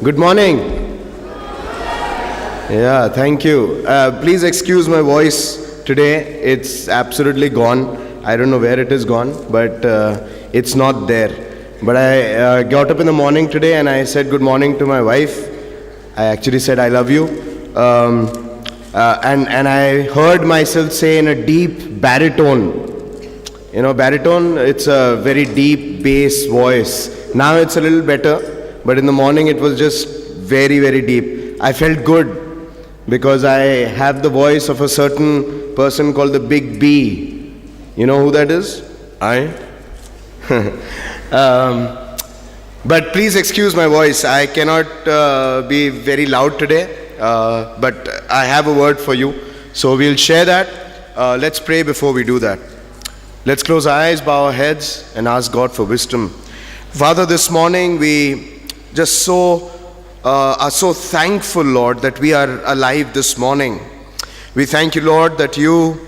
Good morning. Yeah, thank you. Please excuse my voice today. It's absolutely gone. I don't know where it is gone, but it's not there. But I got up in the morning today and I said good morning to my wife. I actually said I love you. And I heard myself say in a deep baritone. You know, baritone, it's a very deep bass voice. Now it's a little better, but in the morning it was just very, very deep. I felt good because I have the voice of a certain person called the Big B. You know who that is? But please excuse my voice. I cannot be very loud today, but I have a word for you. So we'll share that. Let's pray before we do that. Let's close our eyes, bow our heads, and ask God for wisdom. Father, this morning we just are so thankful, Lord, that we are alive this morning. We thank you, Lord, that you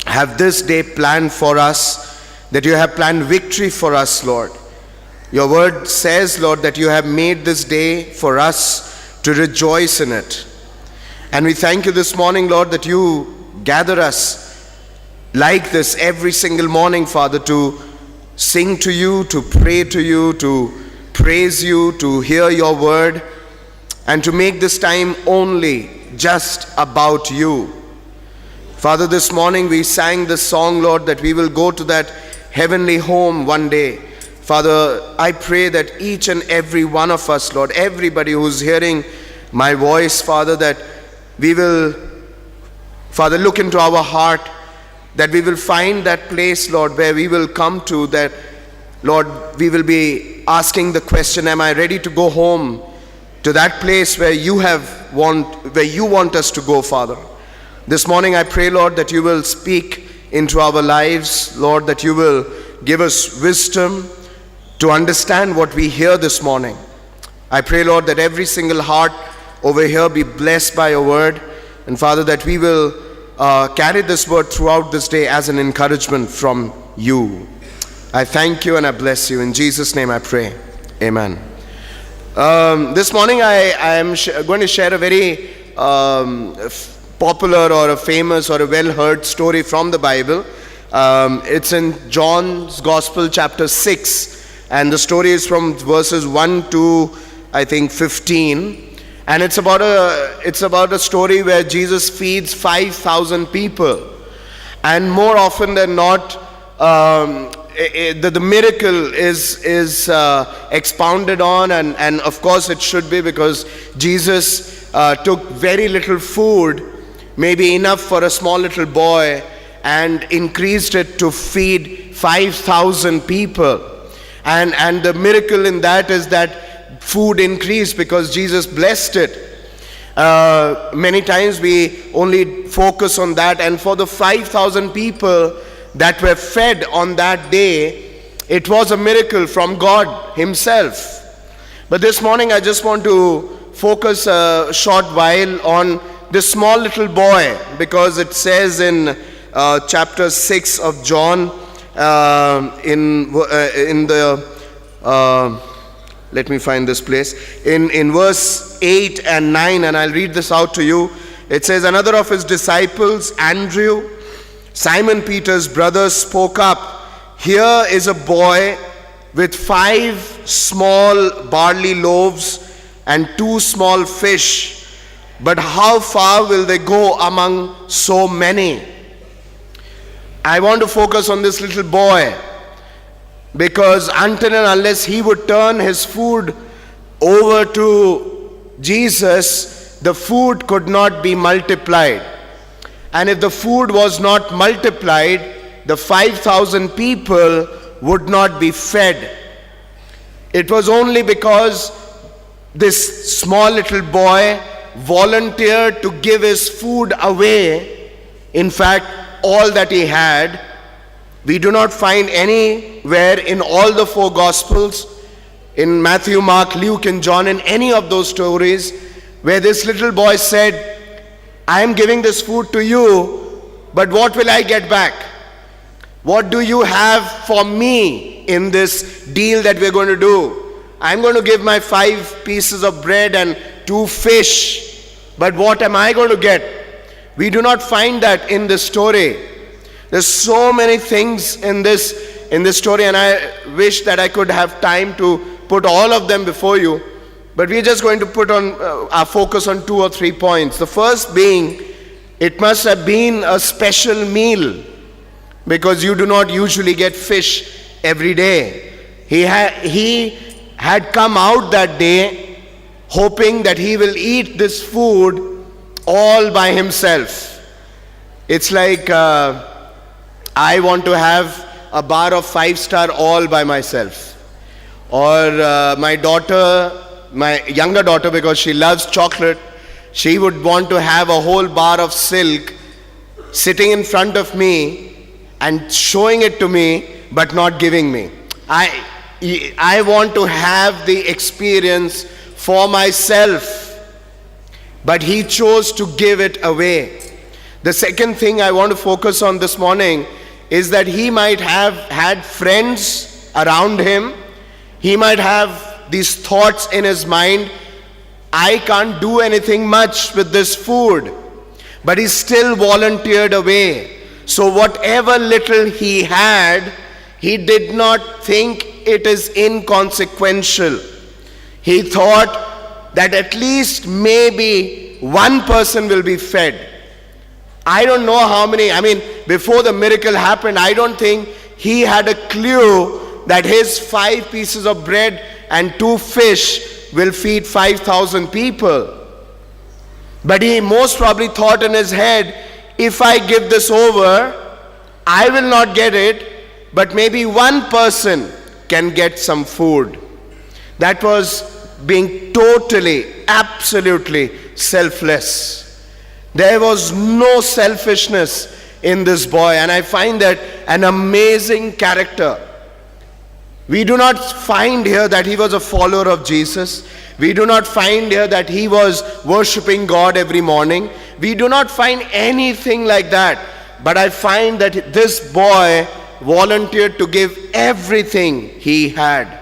have this day planned for us, that you have planned victory for us, Lord. Your word says, Lord, that you have made this day for us to rejoice in it. And we thank you this morning, Lord, that you gather us like this every single morning, Father, to sing to you, to pray to you, to praise you, to hear your word, and to make this time only just about you. Father, this morning we sang this song, Lord, that we will go to that heavenly home one day. Father, I pray that each and every one of us, Lord, everybody who's hearing my voice, Father, that we will, Father, look into our heart, that we will find that place, Lord, where we will come to that, Lord, we will be asking the question, am I ready to go home to that place where you want us to go, Father? This morning I pray, Lord, that you will speak into our lives, Lord, that you will give us wisdom to understand what we hear this morning. I pray, Lord, that every single heart over here be blessed by your word, and Father, that we will carry this word throughout this day as an encouragement from you. I thank you and I bless you. In Jesus' name I pray. Amen. This morning I am going to share a very popular or a famous or a well-heard story from the Bible. It's in John's Gospel, chapter 6, and the story is from verses 1 to, I think, 15. And it's about a story where Jesus feeds 5,000 people. And more often than not, the miracle is expounded on, and of course it should be, because Jesus took very little food, maybe enough for a small little boy, and increased it to feed 5,000 people. And the miracle in that is that food increased because Jesus blessed it. Many times we only focus on that, and for the 5,000 people that were fed on that day, it was a miracle from God himself. But this morning I just want to focus a short while on this small little boy, because it says in chapter 6 of John, let me find this place, in verse 8 and 9, and I'll read this out to you. It says, another of his disciples, Andrew, Simon Peter's brother, spoke up. Here is a boy with 5 small barley loaves and 2 small fish, but how far will they go among so many? I want to focus on this little boy, because until and unless he would turn his food over to Jesus, the food could not be multiplied. And if the food was not multiplied, the 5,000 people would not be fed. It was only because this small little boy volunteered to give his food away, in fact, all that he had. We do not find anywhere in all the 4 Gospels, in Matthew, Mark, Luke, and John, in any of those stories, where this little boy said, I am giving this food to you, but what will I get back? What do you have for me in this deal that we're going to do? I'm going to give my 5 pieces of bread and 2 fish. But what am I going to get? We do not find that in this story. There's so many things in this story, and I wish that I could have time to put all of them before you. But we're just going to put on our focus on 2 or 3 points. The first being, it must have been a special meal, because you do not usually get fish every day. He had come out that day hoping that he will eat this food all by himself. It's like I want to have a bar of 5-star all by myself. Or my younger daughter, because she loves chocolate, she would want to have a whole bar of silk sitting in front of me and showing it to me but not giving me. I want to have the experience for myself, but he chose to give it away. The second thing I want to focus on this morning is that he might have had friends around him. He might have these thoughts in his mind, I can't do anything much with this food. But he still volunteered away. So whatever little he had, he did not think it is inconsequential. He thought that at least maybe one person will be fed. I don't know how many, before the miracle happened, I don't think he had a clue that his 5 pieces of bread and 2 fish will feed 5,000 people. But he most probably thought in his head, if I give this over, I will not get it, but maybe one person can get some food. That was being totally, absolutely selfless. There was no selfishness in this boy, and I find that an amazing character. We do not find here that he was a follower of Jesus. We do not find here that he was worshipping God every morning. We do not find anything like that. But I find that this boy volunteered to give everything he had.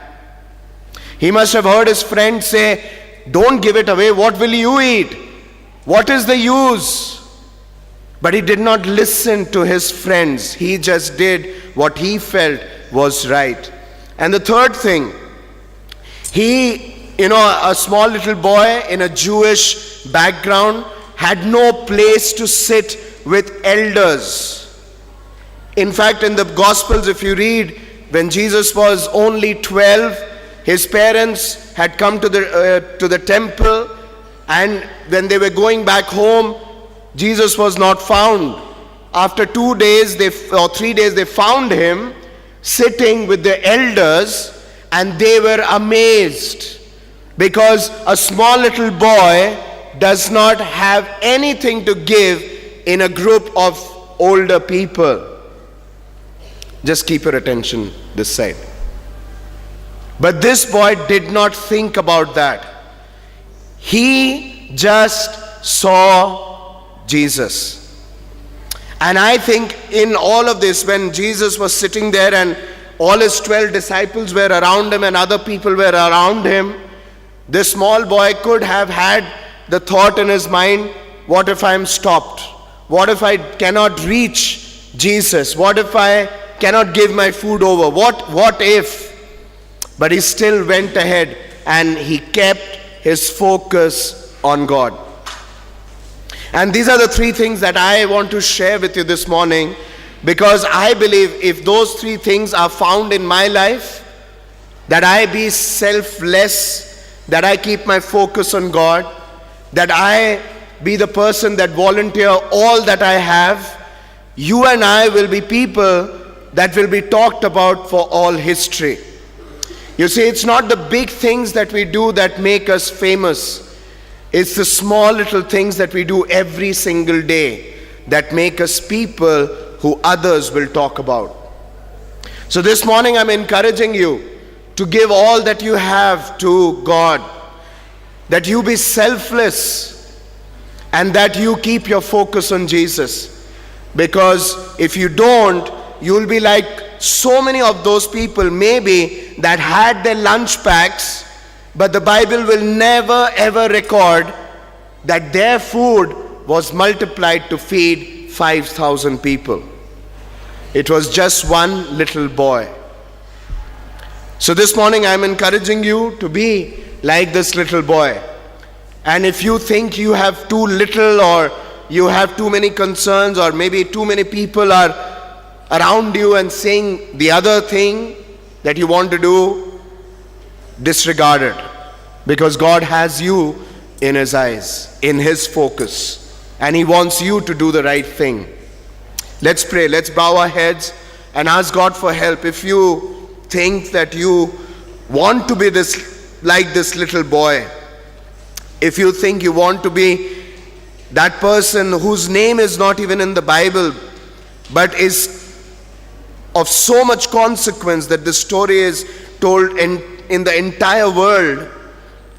He must have heard his friend say, don't give it away. What will you eat? What is the use? But he did not listen to his friends. He just did what he felt was right. And the third thing, a small little boy in a Jewish background had no place to sit with elders. In fact, in the Gospels, if you read, when Jesus was only 12, his parents had come to the temple, and when they were going back home, Jesus was not found. After 2 days or 3 days, they found him sitting with the elders, and they were amazed, because a small little boy does not have anything to give in a group of older people. Just keep your attention this side. But this boy did not think about that. He just saw Jesus. And I think in all of this, when Jesus was sitting there and all his 12 disciples were around him and other people were around him, this small boy could have had the thought in his mind, what if I am stopped? What if I cannot reach Jesus? What if I cannot give my food over? What if? But he still went ahead and he kept his focus on God. And these are the 3 things that I want to share with you this morning, because I believe if those 3 things are found in my life, that I be selfless, that I keep my focus on God, that I be the person that volunteer all that I have, you and I will be people that will be talked about for all history. You see, it's not the big things that we do that make us famous. It's the small little things that we do every single day that make us people who others will talk about. So this morning I'm encouraging you to give all that you have to God, that you be selfless, and that you keep your focus on Jesus. Because if you don't, you'll be like so many of those people maybe that had their lunch packs, but the Bible will never ever record that their food was multiplied to feed 5,000 people. It was just one little boy. So this morning I'm encouraging you to be like this little boy. And if you think you have too little, or you have too many concerns, or maybe too many people are around you and saying the other thing that you want to do, disregard it. Because God has you in His eyes, in His focus, and He wants you to do the right thing. Let's pray. Let's bow our heads and ask God for help. If you think that you want to be like this little boy, if you think you want to be that person whose name is not even in the Bible, but is of so much consequence that the story is told in the entire world,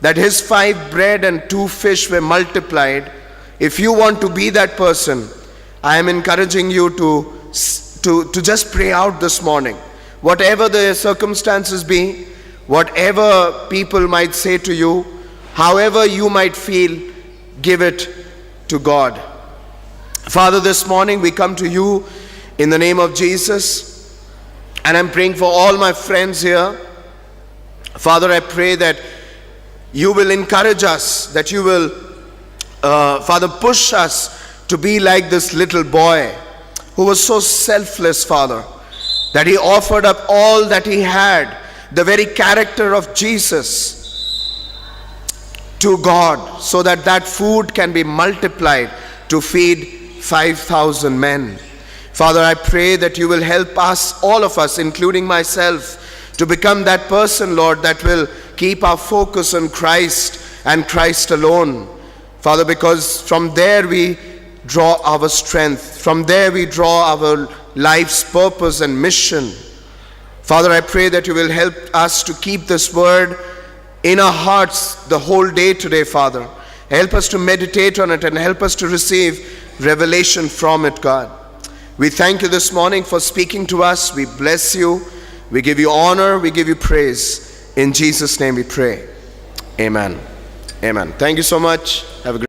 that his 5 bread and 2 fish were multiplied, if you want to be that person, I am encouraging you to just pray out this morning. Whatever the circumstances be, whatever people might say to you, however you might feel, give it to God. Father, this morning we come to you in the name of Jesus, and I'm praying for all my friends here. Father, I pray that you will encourage us, that you will, Father, push us to be like this little boy who was so selfless, Father, that he offered up all that he had, the very character of Jesus, to God, so that that food can be multiplied to feed 5,000 men. Father, I pray that you will help us, all of us, including myself, to become that person, Lord, that will keep our focus on Christ and Christ alone. Father, because from there we draw our strength. From there we draw our life's purpose and mission. Father, I pray that you will help us to keep this word in our hearts the whole day today, Father. Help us to meditate on it and help us to receive revelation from it, God. We thank you this morning for speaking to us. We bless you. We give you honor. We give you praise. In Jesus' name we pray. Amen. Amen. Thank you so much. Have a great